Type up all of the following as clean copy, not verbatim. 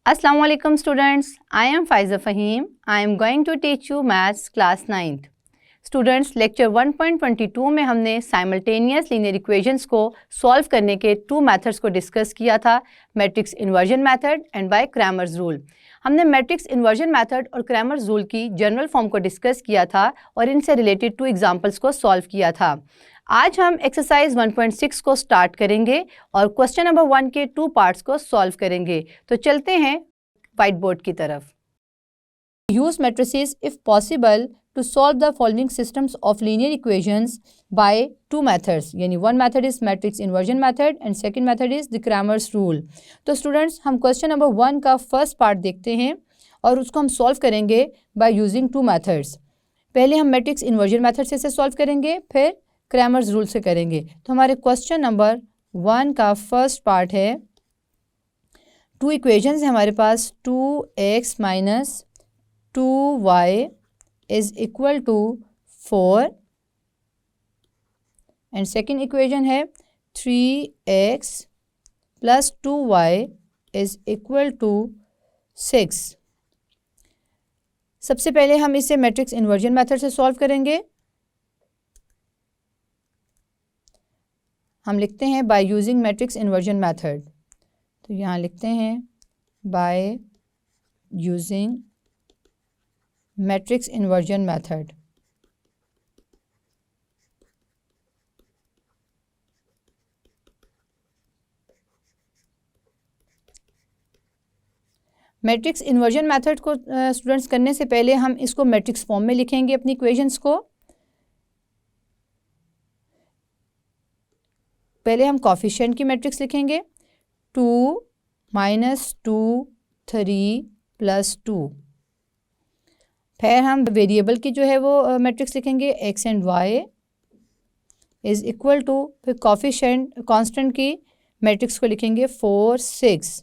Assalamu alaikum students. I am Faiza Fahim. I am going to teach you maths class 9th. Students, lecture 1.22 में हमने simultaneous linear equations को solve करने के 2 methods को discuss किया था, matrix inversion method and by Cramer's rule. हमने matrix inversion method और Cramer's rule की general form को discuss किया था और इनसे related 2 examples को solve किया था. आज हम एक्सरसाइज 1.6 को स्टार्ट करेंगे और क्वेश्चन नंबर 1 के 2 पार्ट्स को सॉल्व करेंगे. तो चलते हैं व्हाइट बोर्ड की तरफ. Use matrices if possible to solve the following systems of linear equations by 2 methods. यानी one method is matrix inversion method and second method is the Cramer's rule. तो students, हम question number 1 का first part देखते हैं और उसको हम solve करेंगे बाय यूजिंग 2 मेथड्स. पहले हम मैट्रिक्स इन्वर्जन मेथड से सॉल्व करेंगे, फिर क्रैमर्स रूल से करेंगे. तो हमारे क्वेश्चन नंबर 1 का फर्स्ट पार्ट है, 2 इक्वेशंस है हमारे पास. 2x minus 2y is equal to 4 and second equation है 3x plus 2y is equal to 6. सबसे पहले हम इसे मैट्रिक्स इन्वर्जन मेथड से सॉल्व करेंगे. हम लिखते हैं by using matrix inversion method. तो यहाँ लिखते हैं by using matrix inversion method. Matrix inversion method को स्टूडेंट्स करने से पहले हम इसको मैट्रिक्स फॉर्म में लिखेंगे अपनी इक्वेशंस को. पहले हम कोफिशिएंट की मैट्रिक्स लिखेंगे. 2 माइनस 2 3 प्लस 2. फिर हम वेरिएबल की जो है वो मैट्रिक्स लिखेंगे x and y is equal to, फिर कोफिशिएंट कांस्टेंट की मैट्रिक्स को लिखेंगे 4 6.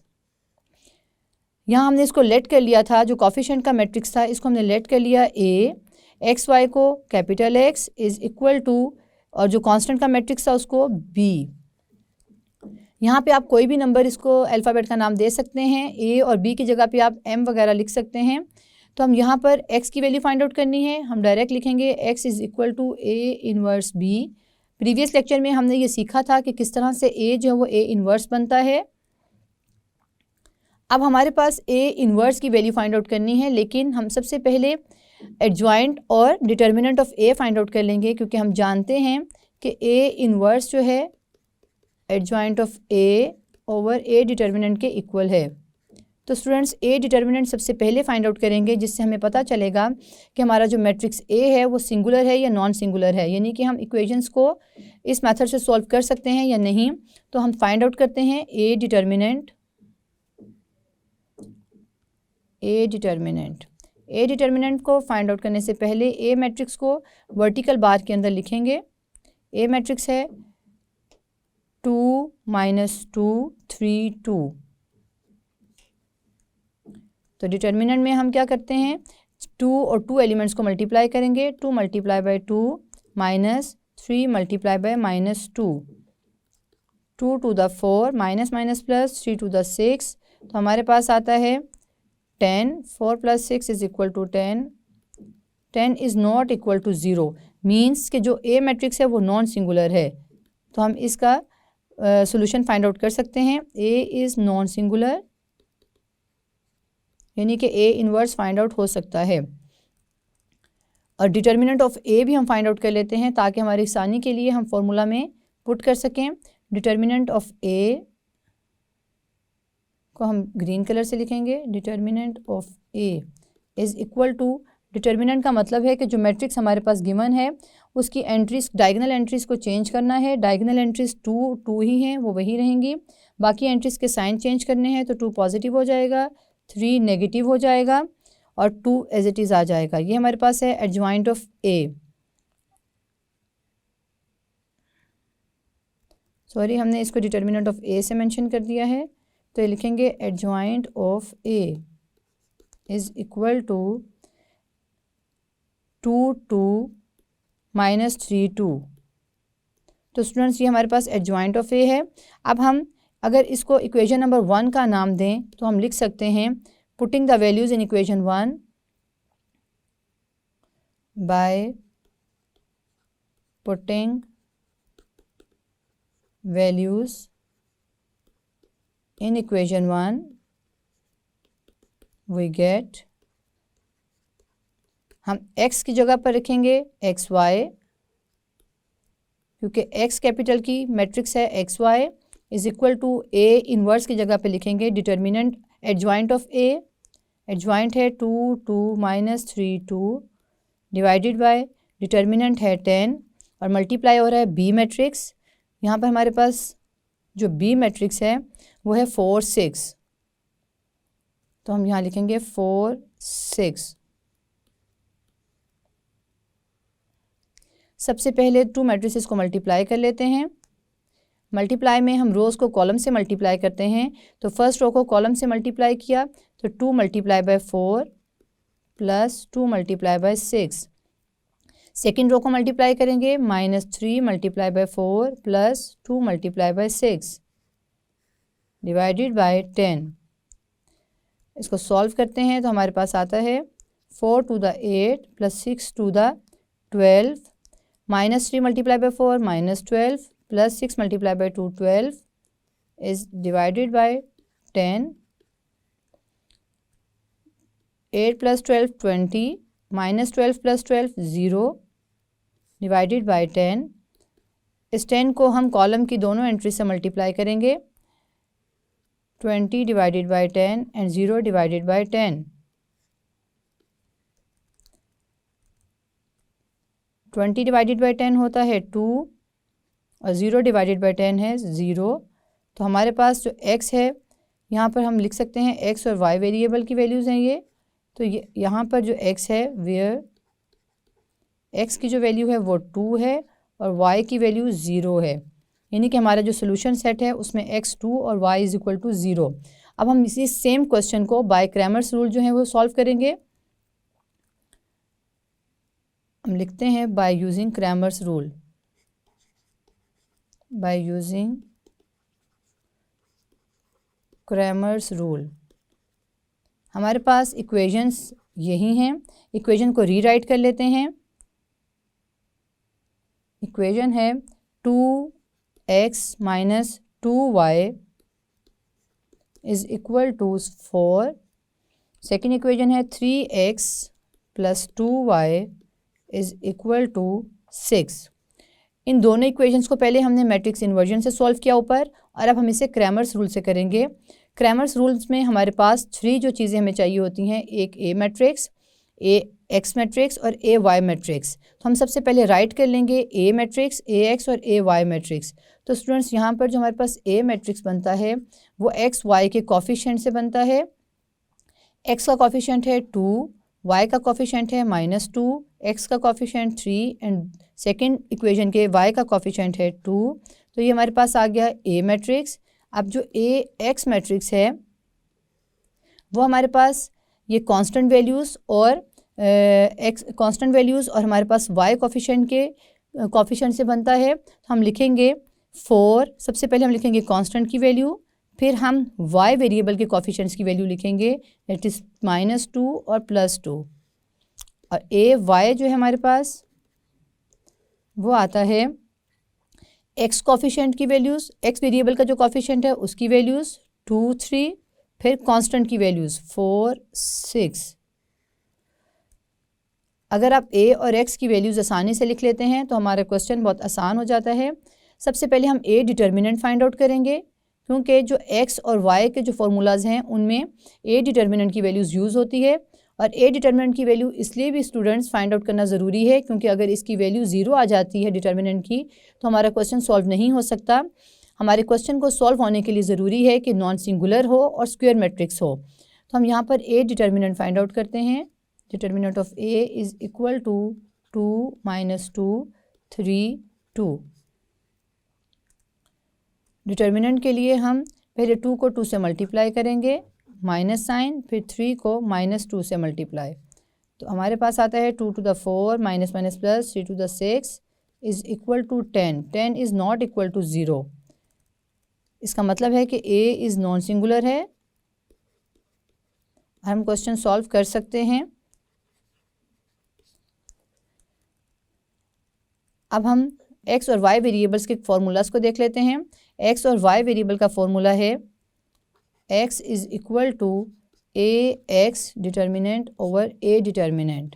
यहाँ हमने इसको लेट कर लिया था, जो कोफिशिएंट का मैट्रिक्स था इसको हमने लेट कर लिया a. एक्स वाई को capital X is equal to, और जो कांस्टेंट का मैट्रिक्स था उसको b. यहाँ पे आप कोई भी नंबर इसको अल्फ़ाबेट का नाम दे सकते हैं. a और b की जगह पे आप m वगैरह लिख सकते हैं. तो हम यहाँ पर x की वैल्यू फाइंड आउट करनी है. हम डायरेक्ट लिखेंगे x is equal to a inverse b. Previous lecture में हमने ये सीखा था कि किस तरह से a जो है वो a इनवर्स बनता है. अब हमारे पास a इनवर्स की वैल्यू फाइंड आउट करनी है, लेकिन हम सबसे पहले एडजॉइंट और determinant of a find out कर लेंगे, क्योंकि हम जानते हैं कि a इनवर्स जो है adjoint of a over a determinant के इक्वल है. तो स्टूडेंट्स, a डिटर्मिनेंट सबसे पहले फाइंड आउट करेंगे, जिससे हमें पता चलेगा कि हमारा जो मैट्रिक्स a है वो सिंगुलर है या नॉन सिंगुलर है, यानी कि हम इक्वेशंस को इस मेथड से सॉल्व कर सकते हैं या नहीं. तो हम फाइंड आउट करते हैं a डिटर्मिनेंट को फाइंड आउट करने से पहले a मैट्रिक्स को वर्टिकल बार के अंदर लिखेंगे. a मैट्रिक्स है 2 माइनस 2 3 2. तो डिटर्मिनेंट में हम क्या करते हैं, 2 और 2 एलिमेंट्स को मल्टीप्लाई करेंगे. 2 multiply by 2 minus 3 multiply by minus 2. 2 to the 4 minus minus plus 3 to the 6. तो हमारे पास आता है 10. 4 प्लस 6 is equal to 10. 10 is not equal to 0, means कि जो a मैट्रिक्स है वो नॉन सिंगुलर है. तो हम इसका सोल्यूशन फाइंड आउट कर सकते हैं. a इज़ नॉन सिंगुलर, यानी कि a इनवर्स फाइंड आउट हो सकता है. और डिटर्मिनेंट ऑफ a भी हम फाइंड आउट कर लेते हैं, ताकि हमारी आसानी के लिए हम फॉर्मूला में पुट कर सकें. डिटर्मिनेंट ऑफ a को हम ग्रीन कलर से लिखेंगे. Determinant of a is equal to, determinant का मतलब है कि जो मैट्रिक्स हमारे पास गिवन है उसकी एंट्रीज, डायगोनल एंट्रीज़ को चेंज करना है. डायगोनल एंट्रीज़ 2 ही हैं, वो वही रहेंगी. बाकी एंट्रीज़ के साइन चेंज करने हैं, तो 2 पॉजिटिव हो जाएगा, 3 नेगेटिव हो जाएगा और 2 एज इट इज़ आ जाएगा. ये हमारे पास है एडजॉइंट ऑफ a. सॉरी, हमने इसको डिटर्मिनेंट ऑफ a से मेंशन कर दिया है. तो ये लिखेंगे adjoint of a is equal to 2 2 minus 3 2. तो स्टूडेंट्स, ये हमारे पास एडजॉइंट ऑफ ए है. अब हम अगर इसको इक्वेशन नंबर 1 का नाम दें तो हम लिख सकते हैं putting the values in equation 1 by putting values in equation 1 we get, हम x की जगह पर रखेंगे एक्स वाई, क्योंकि x कैपिटल की मैट्रिक्स है X Y is equal to a inverse की जगह पे लिखेंगे determinant adjoint of a, adjoint है 2 2 माइनस 3 2 डिवाइडेड बाय डिटर्मिनेंट है 10 और मल्टीप्लाई हो रहा है b मैट्रिक्स। यहाँ पर हमारे पास जो b मैट्रिक्स है वो है 4 6, तो हम यहाँ लिखेंगे 4 6। सबसे पहले 2 मैट्रिसेस को मल्टीप्लाई कर लेते हैं। मल्टीप्लाई में हम रोज़ को कॉलम से मल्टीप्लाई करते हैं, तो फर्स्ट रो को कॉलम से मल्टीप्लाई किया तो 2 multiply by 4 plus 2 multiply by 6। Second row को मल्टीप्लाई करेंगे -3 multiply by 4 plus 2 multiply by 6 divided by 10। इसको सॉल्व करते हैं तो हमारे पास आता है 4 to the 8 plus 6 to the 12, -3 multiply by 4 -12 plus 6 multiply by 2 12 is divided by 10। 8 plus 12 20, -12 plus 12 0 divided by 10। इस 10 को हम कॉलम की दोनों एंट्री से मल्टीप्लाई करेंगे, 20 divided by 10 and 0 divided by 10। 20 divided by 10 होता है 2 और 0 डिवाइडेड बाय 10 है 0। तो हमारे पास जो x है यहाँ पर हम लिख सकते हैं x और y वेरिएबल की वैल्यूज़ हैं ये। तो ये यहाँ पर जो x है वेयर x की जो वैल्यू है वो 2 है और y की वैल्यू 0 है, यानी कि हमारा जो सोल्यूशन सेट है उसमें x 2 और y इज इक्वल टू 0। अब हम इसी सेम क्वेश्चन को बाय क्रैमर्स रूल जो है वो सॉल्व करेंगे। हम लिखते हैं bye using Cramer's rule, bye using Cramer's rule. हमारे पास इक्वेशंस यही हैं, इक्वेशन को रीराइट कर लेते हैं। इक्वेशन है 2x minus 2y is equal to 4। Second equation है 3x plus 2y is equal to 6। इन दोनों इक्वेशंस को पहले हमने मैट्रिक्स इन्वर्जन से सॉल्व किया ऊपर, और अब हम इसे क्रैमर्स रूल से करेंगे। क्रैमर्स रूल्स में हमारे पास 3 जो चीज़ें हमें चाहिए होती हैं, एक ए मैट्रिक्स, ए एक्स मैट्रिक्स और ए वाई मैट्रिक्स। तो हम सबसे पहले राइट कर लेंगे ए मैट्रिक्स, ए एक्स और ए वाई मैट्रिक्स। तो स्टूडेंट्स यहाँ पर जो हमारे पास ए मैट्रिक्स बनता है वो एक्स वाई के कॉफिशिएंट से बनता है। एक्स का कॉफिशिएंट है 2, वाई का कॉफिशिएंट है -2, एक्स का कॉफिशिएंट 3 एंड सेकेंड इक्वेशन के y का कॉफिशिएंट है 2। तो ये हमारे पास आ गया ए मैट्रिक्स। अब जो ए एक्स मैट्रिक्स है वो हमारे पास ये कांस्टेंट वैल्यूज़ और एक्स कांस्टेंट वैल्यूज़ और हमारे पास y कॉफिशिएंट के कॉफिशिएंट से बनता है। तो हम लिखेंगे 4, सबसे पहले हम लिखेंगे कांस्टेंट की वैल्यू, फिर हम y वेरिएबल के कॉफिशिएंट्स की वैल्यू लिखेंगे, दैट इज़ -2 और +2। और ए वाई जो है हमारे पास वो आता है एक्स कॉफिशिएंट की वैल्यूज़, एक्स वेरिएबल का जो कॉफिशिएंट है उसकी वैल्यूज़ 2 3, फिर कांस्टेंट की वैल्यूज़ 4 6। अगर आप ए और एक्स की वैल्यूज़ आसानी से लिख लेते हैं तो हमारा क्वेश्चन बहुत आसान हो जाता है। सबसे पहले हम ए डिटर्मिनेंट फाइंड आउट करेंगे, क्योंकि जो एक्स और वाई के जो फार्मूलाज हैं उनमें ए डिटर्मिनेंट की वैल्यूज़ यूज़ होती है। और ए डिटर्मिनेंट की वैल्यू इसलिए भी स्टूडेंट्स फाइंड आउट करना ज़रूरी है क्योंकि अगर इसकी वैल्यू 0 आ जाती है डिटर्मिनेंट की तो हमारा क्वेश्चन सॉल्व नहीं हो सकता। हमारे क्वेश्चन को सॉल्व होने के लिए ज़रूरी है कि नॉन सिंगुलर हो और स्क्वायर मैट्रिक्स हो। तो हम यहाँ पर ए डिटर्मिनेंट फाइंड आउट करते हैं। Determinant of A is equal to 2 - 2 3 2। Determinant के लिए हम पहले 2 को 2 से मल्टीप्लाई करेंगे, माइनस साइन, फिर 3 को -2 से मल्टीप्लाई। तो हमारे पास आता है 2 to the 4 minus minus plus 3 to the 6 is equal to 10। 10 is not equal to 0। इसका मतलब है कि ए इज़ नॉन सिंगुलर है, हम क्वेश्चन सॉल्व कर सकते हैं। अब हम एक्स और वाई वेरिएबल्स के फॉर्मूलाज को देख लेते हैं। एक्स और वाई वेरिएबल का फॉर्मूला है x is equal to A x determinant over A determinant,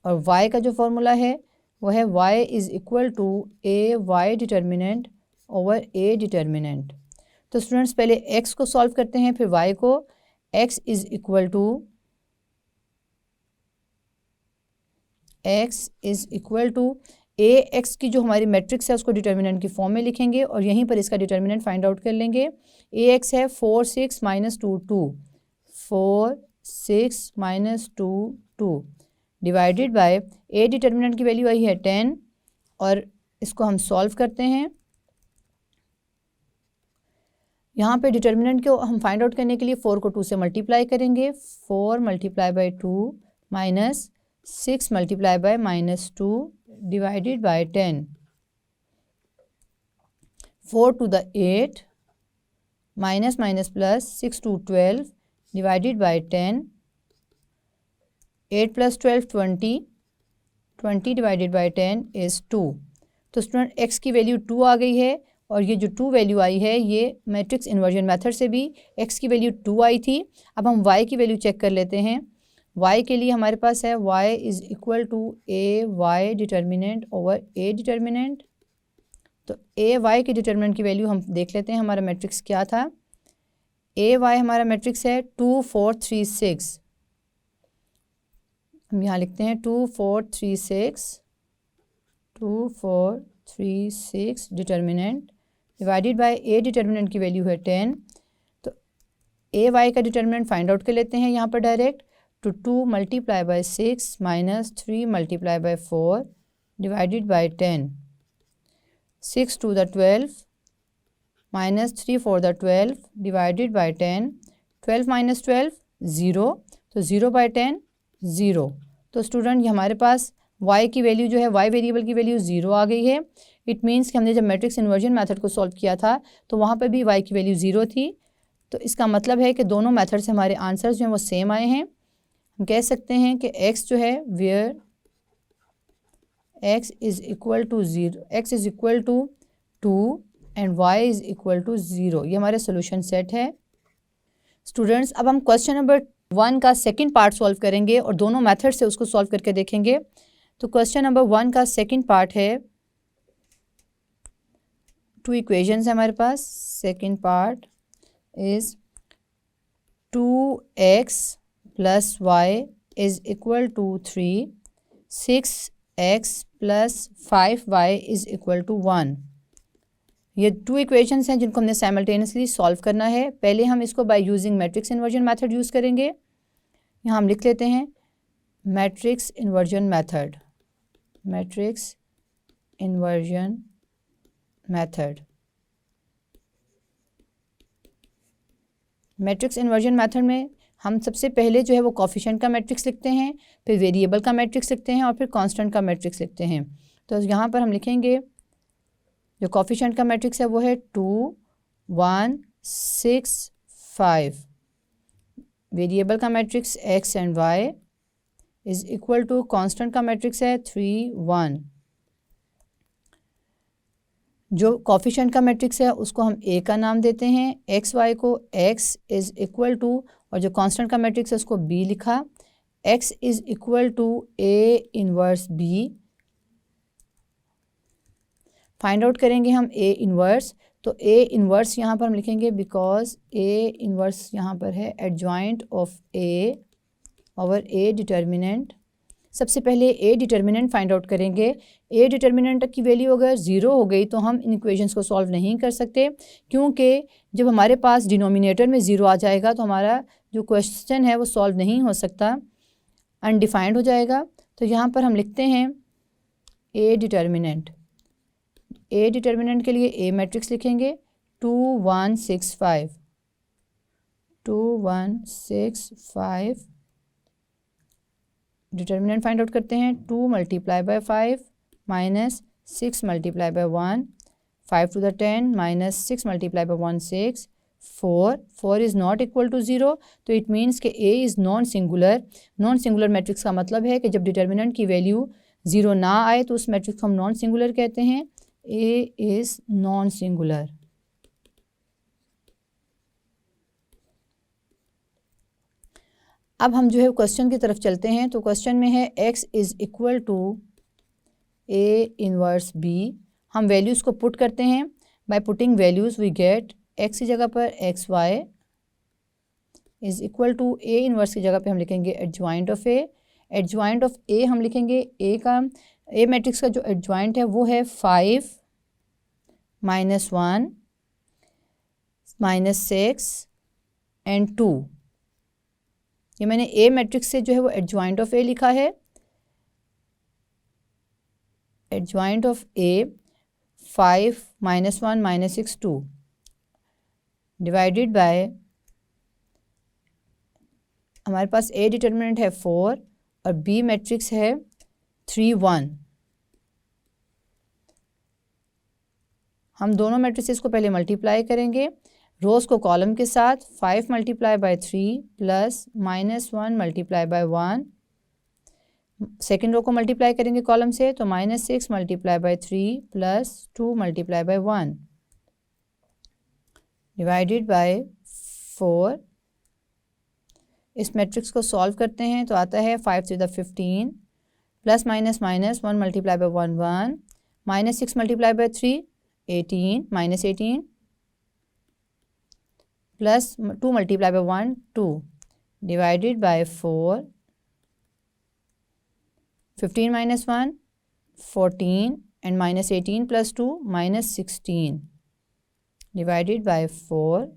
और y का जो फॉर्मूला है वो है y is equal to A y determinant over A determinant. तो स्टूडेंट्स पहले x को सॉल्व करते हैं, फिर y को। x is equal to A x की जो हमारी मैट्रिक्स है उसको डिटर्मिनेंट की फॉर्म में लिखेंगे और यहीं पर इसका डिटर्मिनेंट फाइंड आउट कर लेंगे। ए एक्स है 4 6 minus 2 2, 4 6 minus 2 2 divided by A determinant की वैल्यू आई है 10, और इसको हम सॉल्व करते हैं। यहाँ पे डिटर्मिनेंट को हम फाइंड आउट करने के लिए 4 को 2 से मल्टीप्लाई करेंगे। 4 multiply by 2 minus 6 multiply by minus 2 divided by 10। 4 to the 8 minus minus plus 6 to 12 divided by 10। 8 plus 12 20, 20 divided by 10 is 2। तो स्टूडेंट x की वैल्यू 2 आ गई है, और ये जो 2 वैल्यू आई है ये मैट्रिक्स इन्वर्जन मेथड से भी x की वैल्यू 2 आई थी। अब हम y की वैल्यू चेक कर लेते हैं। y के लिए हमारे पास है y is equal to A y determinant over A determinant. तो ए वाई के डिटर्मिनेंट की वैल्यू हम देख लेते हैं, हमारा मैट्रिक्स क्या था। ए वाई हमारा मैट्रिक्स है 2 4 3 6, हम यहाँ लिखते हैं 2 4 3 6, 2 4 3 6 determinant divided by A determinant की वैल्यू है 10। तो ए वाई का डिटर्मिनेंट फाइंड आउट कर लेते हैं यहाँ पर डायरेक्ट। तो 2 multiply by 6 minus 3 multiply by 4 divided by 10। 6 to the 12 minus 3 4 the 12 divided by 10। 12 minus 12 0, तो 0 बाय 10 0। तो स्टूडेंट ये हमारे पास y की वैल्यू जो है y वेरिएबल की वैल्यू 0 आ गई है। इट मीन्स कि हमने जब मैट्रिक्स इन्वर्जन मेथड को सॉल्व किया था तो वहाँ पर भी y की वैल्यू 0 थी। तो इसका मतलब है कि दोनों मेथड से हमारे आंसर्स जो हैं वो सेम आए हैं। हम कह सकते हैं कि x जो है where x is equal to 0, x is equal to 2 and y is equal to 0, ये हमारे सोल्यूशन सेट है। स्टूडेंट्स अब हम क्वेश्चन नंबर 1 का सेकंड पार्ट सॉल्व करेंगे और दोनों मेथड से उसको सॉल्व करके देखेंगे। तो क्वेश्चन नंबर 1 का सेकंड पार्ट है, 2 इक्वेशंस है हमारे पास। Second part is 2x plus y is equal to 3, 6x plus 5y is equal to 1। ये 2 इक्वेशंस हैं जिनको हमने साइमल्टेनियसली सॉल्व करना है। पहले हम इसको by using matrix inversion method use करेंगे। यहाँ हम लिख लेते हैं matrix inversion method, matrix inversion method. Matrix inversion method में हम सबसे पहले जो है वो कोफिशिएंट का मैट्रिक्स लिखते हैं, फिर वेरिएबल का मैट्रिक्स लिखते हैं और फिर कांस्टेंट का मैट्रिक्स लिखते हैं। तो यहाँ पर हम लिखेंगे जो कोफिशिएंट का मैट्रिक्स है वो है 2 1 6 5। वेरिएबल का matrix x and y is equal to constant का मैट्रिक्स है 3 1। जो कोफिशिएंट का मैट्रिक्स है उसको हम a का नाम देते हैं, x y को x इज़ इक्वल टू, और जो कांस्टेंट का मैट्रिक्स है उसको b लिखा। x is equal to a inverse b। Find out करेंगे हम a इनवर्स। तो a इनवर्स यहाँ पर हम लिखेंगे बिकॉज a इनवर्स यहाँ पर है adjoint of a over a determinant. सबसे पहले a डिटर्मिनेंट फाइंड आउट करेंगे। a डिटर्मिनेंट की वैल्यू अगर 0 हो गई तो हम इन इक्वेशंस को सॉल्व नहीं कर सकते, क्योंकि जब हमारे पास डिनोमिनेटर में 0 आ जाएगा तो हमारा जो क्वेश्चन है वो सॉल्व नहीं हो सकता, अनडिफाइंड हो जाएगा। तो यहाँ पर हम लिखते हैं a डिटर्मिनेंट। a डिटर्मिनेंट के लिए a मैट्रिक्स लिखेंगे 2 1 6 5, 2 1 6 5। डिटर्मिनेंट फाइंड आउट करते हैं 2 multiply by 5 minus 6 multiply by 1। 5 to the 10 minus 6 multiplied by 1 6 4 is not equal to 0, तो इट मीन्स कि A is non singular. Non singular matrix का मतलब है कि जब डिटर्मिनेंट की वैल्यू 0 ना आए तो उस मैट्रिक्स को हम नॉन सिंगुलर कहते हैं। A is non singular. अब हम जो है क्वेश्चन की तरफ चलते हैं। तो क्वेश्चन में है x is equal to A inverse B। हम वैल्यूज़ को पुट करते हैं। By putting values we get x की जगह पर x y is equal to A inverse की जगह पे हम लिखेंगे adjoint of A। Adjoint of A हम लिखेंगे A मैट्रिक्स का जो एडजॉइंट है वो है 5 -1 -6 एंड 2। ये मैंने A मैट्रिक्स से जो है वो एडजॉइंट ऑफ A लिखा है। Adjoint of A 5 -1 -6 2 divided by, हमारे पास A डिटर्मिनेंट है 4 और B मैट्रिक्स है 3 1। हम दोनों मैट्रिसेस को पहले मल्टीप्लाई करेंगे रोज़ को कॉलम के साथ। 5 multiply by 3 plus -1 multiply by 1। Second row को मल्टीप्लाई करेंगे कॉलम से तो -6 multiply by 3 plus 2 multiply by 1 divided by 4। इस मैट्रिक्स को सॉल्व करते हैं तो आता है 5 3 15 plus minus 1 multiply by 1 1 -6 multiply by 3 18 -18 plus 2 multiply by 1 2 divided by 4। 15 - 1 14 and -18 plus 2 -16 divided by 4।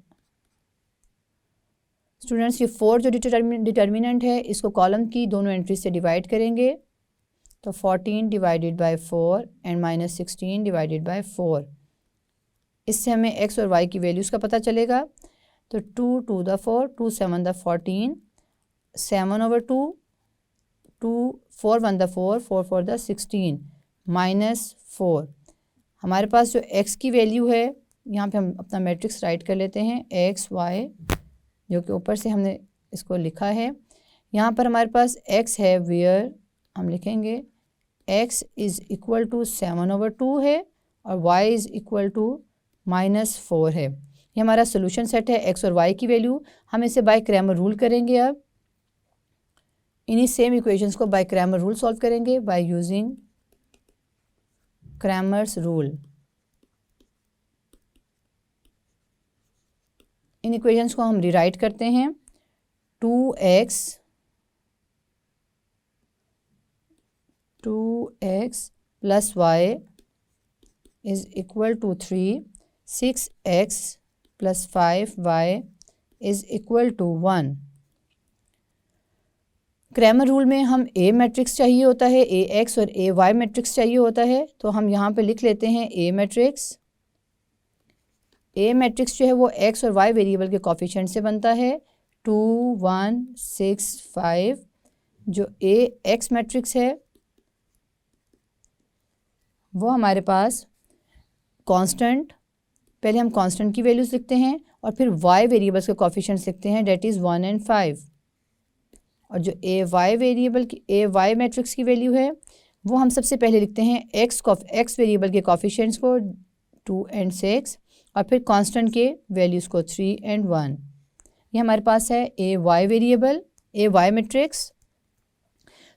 Students ये 4 जो डिटर्मिनेंट है इसको कॉलम की दोनों एंट्रीज से डिवाइड करेंगे तो 14 divided by 4 and -16 divided by 4। इससे हमें x और y की वैल्यूज़ का पता चलेगा। तो 2 2 the 4 2 7 the 14 7 over 2 2 4 1 the 4 4 4 the 16 -4। हमारे पास जो x की वैल्यू है यहाँ पे हम अपना मैट्रिक्स राइट कर लेते हैं x y, जो कि ऊपर से हमने इसको लिखा है। यहाँ पर हमारे पास x है वेयर हम लिखेंगे x is equal to 7 over 2 है और y इज़ इक्वल टू -4 है। ये हमारा सोल्यूशन सेट है x और y की वैल्यू। हम इसे बाय क्रैमर रूल करेंगे। अब इन्हीं सेम इक्वेशंस को बाय क्रैमर रूल सॉल्व करेंगे बाय यूजिंग क्रैमर्स रूल। इन इक्वेशंस को हम रिराइट करते हैं 2x plus y is equal to 3 6x plus 5y is equal to 1। Cramer rule में हम A मैट्रिक्स चाहिए होता है, AX और AY मैट्रिक्स चाहिए होता है। तो हम यहाँ पे लिख लेते हैं A मैट्रिक्स। A मैट्रिक्स जो है वो x और y वेरिएबल के कोफिशिएंट से बनता है 2 1 6 5। जो AX मैट्रिक्स है वो हमारे पास कांस्टेंट, पहले हम कांस्टेंट की वैल्यूज़ लिखते हैं और फिर y वेरिएबल्स के कोफिशिएंट्स लिखते हैं डेट इज़ 1 and 5। और जो AY मैट्रिक्स की वैल्यू है वो हम सबसे पहले लिखते हैं x वेरिएबल के कोफिशिएंट्स को 2 and 6 और फिर कांस्टेंट के वैल्यूज़ को 3 and 1। ये हमारे पास है AY variable AY matrix.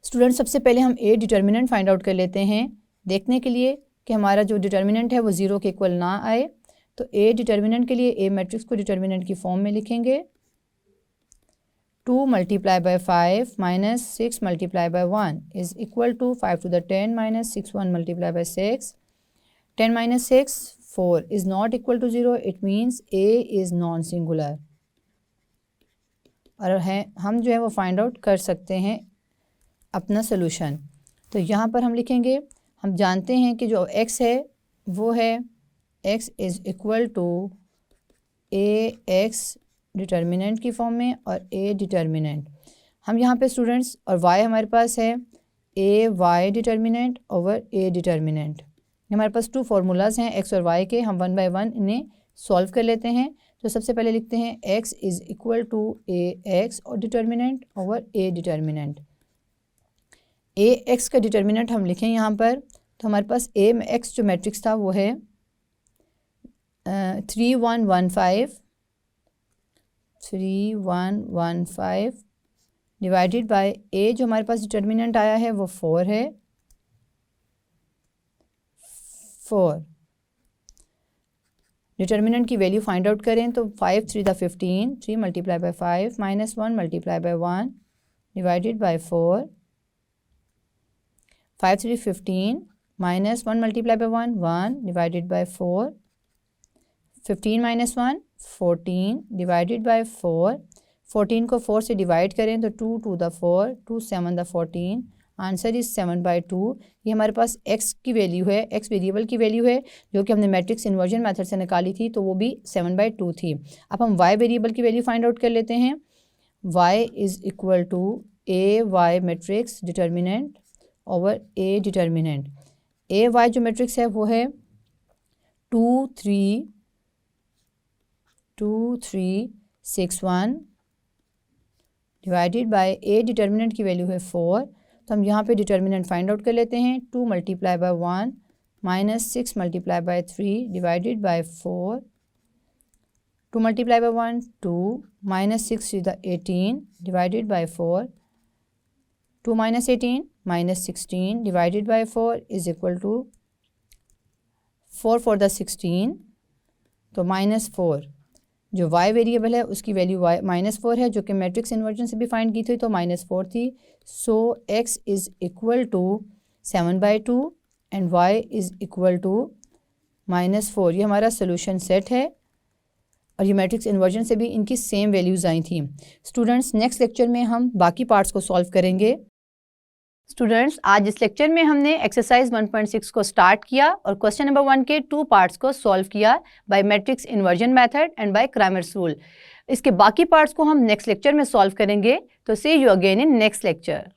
Student सबसे पहले हम A डिटर्मिनेंट फाइंड आउट कर लेते हैं देखने के लिए कि हमारा जो डिटर्मिनेंट है वो 0 के इक्वल ना आए। तो A डिटर्मिनेंट के लिए A मैट्रिक्स को डिटर्मिनेंट की फॉर्म में लिखेंगे 2 multiply by 5 minus 6 multiply by 1 is equal to 5 to the 10 minus 6 1 multiply by 6 10 minus 6 4 is not equal to 0, it means A is non singular। और हम जो है वो फाइंड आउट कर सकते हैं अपना सोल्यूशन। तो यहाँ पर हम लिखेंगे, हम जानते हैं कि जो x है वो है x is equal to AX determinant की फॉर्म में और A डिटर्मिनेंट। हम यहाँ पे स्टूडेंट्स और y हमारे पास है AY determinant over A determinant. हमारे पास 2 फार्मूलाज हैं एक्स और वाई के, हम 1 बाय 1 इन्हें सॉल्व कर लेते हैं। तो सबसे पहले लिखते हैं x is equal to A x और determinant over A determinant. A x का डिटर्मिनेंट हम लिखें यहाँ पर, तो हमारे पास ए एक्स जो मैट्रिक्स था वो है 3 1 1 5 डिवाइडेड बाय ए जो हमारे पास डिटर्मिनेंट आया है वो 4 है, 4। डिटर्मिनेंट की वैल्यू फाइंड आउट करें तो 5 3 दा 15, 3 multiply by 5 minus 1 multiply by 1 divided by 4, 5 3 15 minus 1 multiply by 1 1 divided by 4, 15 minus 1 14 divided by 4, 14 को 4 से डिवाइड करें तो 2 2 दा 4, 2 7 दा 14, आंसर इज़ 7 बाय 2। ये हमारे पास x की वैल्यू है, x वेरिएबल की वैल्यू है जो कि हमने मैट्रिक्स इन्वर्जन मेथड से निकाली थी, तो वो भी 7 बाय 2 थी। अब हम y वेरिएबल की वैल्यू फाइंड आउट कर लेते हैं। y is equal to A y matrix determinant over A determinant. A y जो मैट्रिक्स है वो है 2 3 6 1 डिवाइडेड बाय ए डिटर्मिनेंट की वैल्यू है 4। तो हम यहाँ पे डिटर्मिनेंट फाइंड आउट कर लेते हैं। 2 multiply by 1 minus 6 multiply by 3 divided by 4, 2 multiply by 1 2 minus 6 is the 18 divided by 4, 2 minus 18 minus 16 divided by 4 is equal to 4 4 the 16, तो माइनस 4। जो y वेरिएबल है उसकी वैल्यू y -4 है जो कि मैट्रिक्स इन्वर्जन से भी फाइंड की थी, तो -4 थी। So x is equal to 7 by 2 and y is equal to -4। ये हमारा सोल्यूशन सेट है और ये मैट्रिक्स इन्वर्जन से भी इनकी सेम वैल्यूज़ आई थी। स्टूडेंट्स नेक्स्ट लेक्चर में हम बाकी पार्ट्स को सॉल्व करेंगे। स्टूडेंट्स आज इस लेक्चर में हमने एक्सरसाइज 1.6 को स्टार्ट किया और क्वेश्चन नंबर 1 के 2 पार्ट्स को सॉल्व किया by matrix inversion method and by Cramer's rule. इसके बाकी पार्ट्स को हम नेक्स्ट लेक्चर में सॉल्व करेंगे। तो see you again in next lecture.